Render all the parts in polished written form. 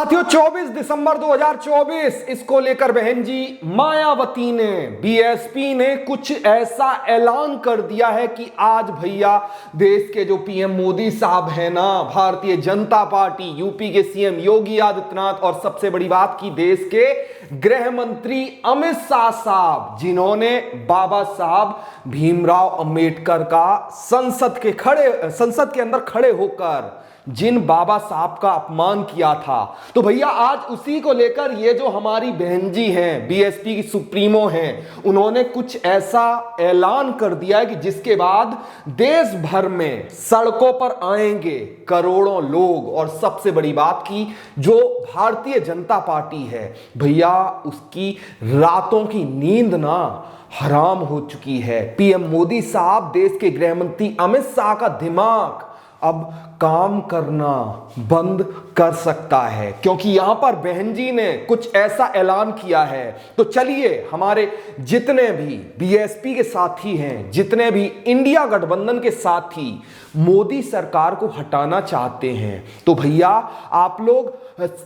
साथियों 24 दिसंबर 2024 इसको लेकर बहन जी मायावती ने बीएसपी ने कुछ ऐसा ऐलान कर दिया है कि आज भैया देश के जो पीएम मोदी साहब है ना, भारतीय जनता पार्टी, यूपी के सीएम योगी आदित्यनाथ और सबसे बड़ी बात की देश के गृह मंत्री अमित शाह साहब, जिन्होंने बाबा साहब भीमराव अंबेडकर का संसद के अंदर खड़े होकर जिन बाबा साहब का अपमान किया था, तो भैया आज उसी को लेकर ये जो हमारी बहन जी हैं, बीएसपी की सुप्रीमो हैं, उन्होंने कुछ ऐसा ऐलान कर दिया है कि जिसके बाद देश भर में सड़कों पर आएंगे करोड़ों लोग। और सबसे बड़ी बात की जो भारतीय जनता पार्टी है भैया, उसकी रातों की नींद ना हराम हो चुकी है। पीएम मोदी साहब, देश के गृह मंत्री अमित शाह का दिमाग अब काम करना बंद कर सकता है, क्योंकि यहां पर बहन जी ने कुछ ऐसा ऐलान किया है। तो चलिए, हमारे जितने भी बीएसपी के साथी हैं, जितने भी इंडिया गठबंधन के साथी मोदी सरकार को हटाना चाहते हैं, तो भैया आप लोग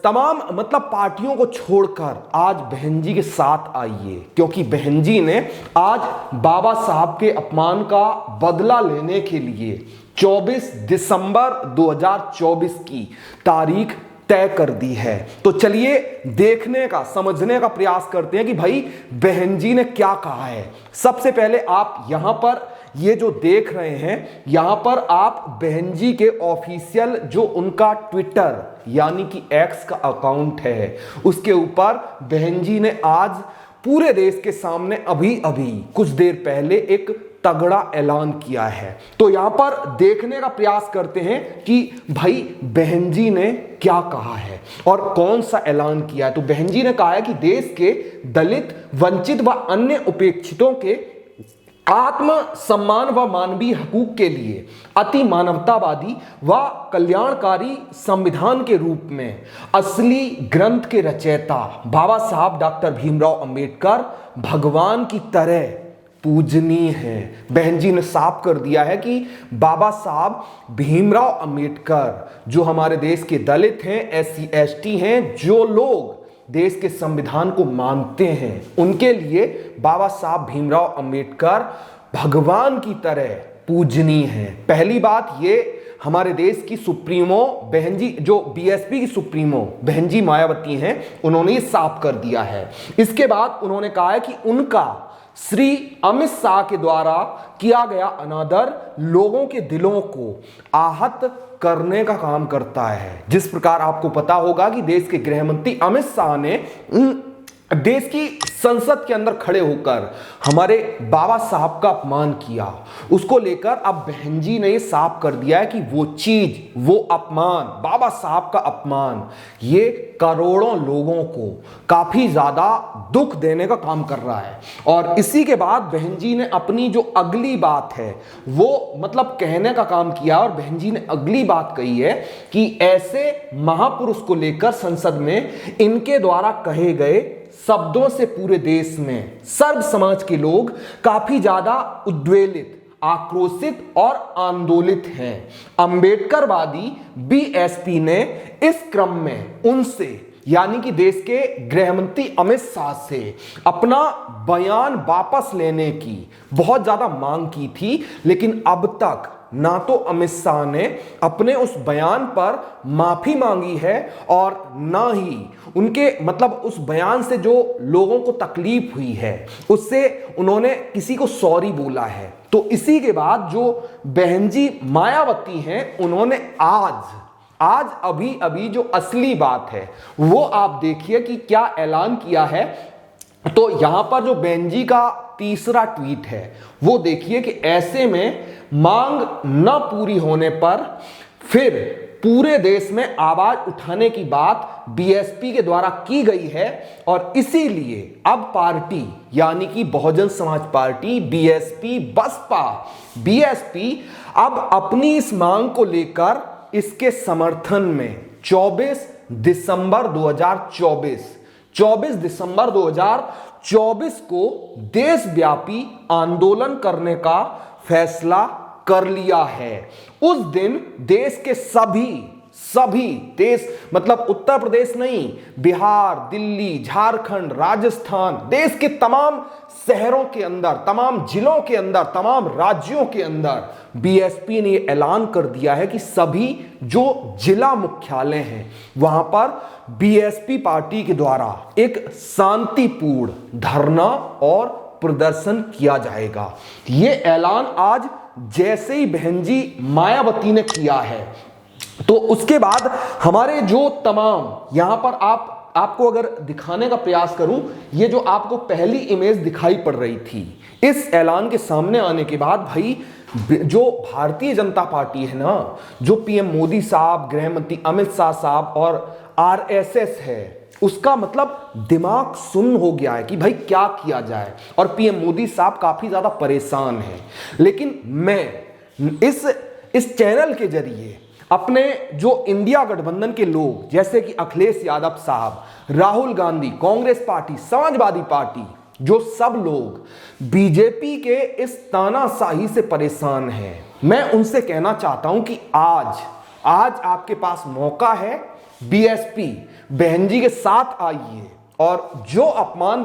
तमाम पार्टियों को छोड़कर आज बहन जी के साथ आइए, क्योंकि बहन जी ने आज बाबा साहब के अपमान का बदला लेने के लिए 24 दिसंबर 2024 की तारीख तय कर दी है। तो चलिए देखने का, समझने का प्रयास करते हैं कि भाई बहन जी ने क्या कहा है। सबसे पहले आप यहां पर ये जो देख रहे हैं, यहां पर आप बहन जी के ऑफिशियल जो उनका ट्विटर यानी कि एक्स का अकाउंट है, उसके ऊपर बहन जी ने आज पूरे देश के सामने अभी कुछ देर पहले एक तगड़ा ऐलान किया है। तो यहां पर देखने का प्रयास करते हैं कि भाई बहन जी ने क्या कहा है और कौन सा ऐलान किया है। तो बहन जी ने कहा है कि देश के दलित, वंचित व अन्य उपेक्षितों के आत्म सम्मान व मानवीय हकूक के लिए अति मानवतावादी व कल्याणकारी संविधान के रूप में असली ग्रंथ के रचयिता बाबा साहब डॉक्टर भीमराव अंबेडकर भगवान की तरह पूजनीय है। बहन जी ने साफ कर दिया है कि बाबा साहब भीमराव अंबेडकर, जो हमारे देश के दलित हैं, SC ST हैं, जो लोग देश के संविधान को मानते हैं, उनके लिए बाबा साहब भीमराव अंबेडकर भगवान की तरह पूजनीय है। पहली बात, ये हमारे देश की सुप्रीमो बहन जी, जो बीएसपी की सुप्रीमो बहन जी मायावती हैं, उन्होंने ये साफ कर दिया है। इसके बाद उन्होंने कहा है कि उनका श्री अमित शाह के द्वारा किया गया अनादर लोगों के दिलों को आहत करने का काम करता है। जिस प्रकार आपको पता होगा कि देश के गृह मंत्री अमित शाह ने देश की संसद के अंदर खड़े होकर हमारे बाबा साहब का अपमान किया, उसको लेकर अब बहन जी ने ये साफ कर दिया है कि वो चीज, वो अपमान, बाबा साहब का अपमान, ये करोड़ों लोगों को काफी ज्यादा दुख देने का काम कर रहा है। और इसी के बाद बहन जी ने अपनी जो अगली बात है वो कहने का काम किया, और बहन जी ने अगली बात कही है कि ऐसे महापुरुष को लेकर संसद में इनके द्वारा कहे गए शब्दों से पूरे देश में सर्व समाज के लोग काफी ज्यादा उद्वेलित, आक्रोशित और आंदोलित हैं। अंबेडकरवादी बीएसपी ने इस क्रम में उनसे, यानी कि देश के गृह मंत्री अमित शाह से अपना बयान वापस लेने की बहुत ज्यादा मांग की थी, लेकिन अब तक ना तो अमित शाह ने अपने उस बयान पर माफी मांगी है और ना ही उनके उस बयान से जो लोगों को तकलीफ हुई है उससे उन्होंने किसी को सॉरी बोला है। तो इसी के बाद जो बहन जी मायावती हैं, उन्होंने आज अभी जो असली बात है वो आप देखिए कि क्या ऐलान किया है। तो यहां पर जो बहन जी का तीसरा ट्वीट है वो देखिए कि ऐसे में मांग न पूरी होने पर फिर पूरे देश में आवाज उठाने की बात बीएसपी के द्वारा की गई है, और इसीलिए अब पार्टी यानी कि Bahujan Samaj party, BSP, Baspa, BSP अब अपनी इस मांग को लेकर इसके समर्थन में 24 दिसंबर 2024 को देशव्यापी आंदोलन करने का फैसला कर लिया है। उस दिन देश के सभी देश, मतलब उत्तर प्रदेश नहीं, बिहार, दिल्ली, झारखंड, राजस्थान, देश के तमाम शहरों के अंदर, तमाम जिलों के अंदर, तमाम राज्यों के अंदर बीएसपी ने ऐलान कर दिया है कि सभी जो जिला मुख्यालय हैं वहां पर बीएसपी पार्टी के द्वारा एक शांतिपूर्ण धरना और प्रदर्शन किया जाएगा। यह ऐलान आज जैसे ही बहन जी मायावती ने किया है, तो उसके बाद हमारे जो तमाम यहां पर आपको अगर दिखाने का प्रयास करूं, ये जो आपको पहली इमेज दिखाई पड़ रही थी, इस ऐलान के सामने आने के बाद भाई जो भारतीय जनता पार्टी है ना, जो पीएम मोदी साहब, गृह मंत्री अमित शाह साहब और आरएसएस है, उसका मतलब दिमाग सुन्न हो गया है कि भाई क्या किया जाए। और पीएम मोदी साहब काफी ज्यादा परेशान हैं। लेकिन मैं इस चैनल के जरिए अपने जो इंडिया गठबंधन के लोग जैसे कि अखिलेश यादव साहब, राहुल गांधी, कांग्रेस पार्टी, समाजवादी पार्टी, जो सब लोग बीजेपी के इस तानाशाही से परेशान हैं, मैं उनसे कहना चाहता हूं कि आज आपके पास मौका है, बीएसपी बहन जी के साथ आइए और जो अपमान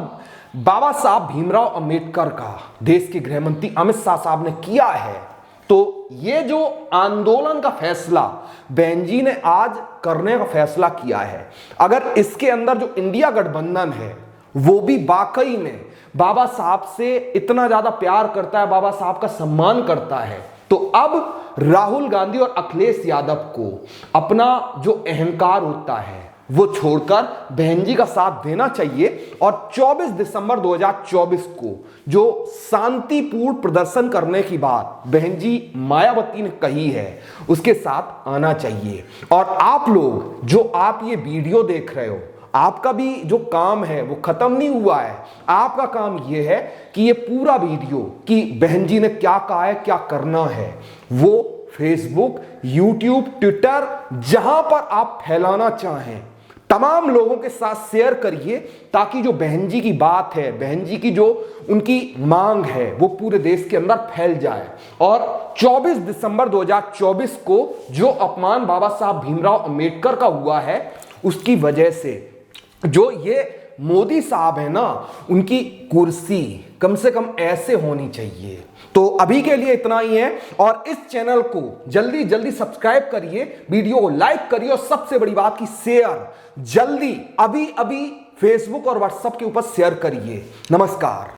बाबा साहब भीमराव अंबेडकर का देश के गृह मंत्री अमित शाह साहब ने किया है, तो ये जो आंदोलन का फैसला बहन जी ने आज करने का फैसला किया है, अगर इसके अंदर जो इंडिया गठबंधन है वो भी वाकई में बाबा साहब से इतना ज्यादा प्यार करता है, बाबा साहब का सम्मान करता है, तो अब राहुल गांधी और अखिलेश यादव को अपना जो अहंकार होता है वो छोड़कर बहन जी का साथ देना चाहिए और 24 दिसंबर 2024 को जो शांतिपूर्ण प्रदर्शन करने की बात बहन जी मायावती ने कही है उसके साथ आना चाहिए। और आप लोग जो आप ये वीडियो देख रहे हो, आपका भी जो काम है वो खत्म नहीं हुआ है। आपका काम ये है कि ये पूरा वीडियो कि बहन जी ने क्या कहा है, क्या करना है, वो फेसबुक, यूट्यूब, ट्विटर, जहां पर आप फैलाना चाहें तमाम लोगों के साथ शेयर करिए, ताकि जो बहन जी की बात है, बहन जी की जो उनकी मांग है वो पूरे देश के अंदर फैल जाए। और 24 दिसंबर 2024 को जो अपमान बाबा साहब भीमराव अंबेडकर का हुआ है, उसकी वजह से जो ये मोदी साहब है ना, उनकी कुर्सी कम से कम ऐसे होनी चाहिए। तो अभी के लिए इतना ही है और इस चैनल को जल्दी जल्दी सब्सक्राइब करिए, वीडियो को लाइक करिए और सबसे बड़ी बात की शेयर जल्दी अभी फेसबुक और व्हाट्सएप के ऊपर शेयर करिए। नमस्कार।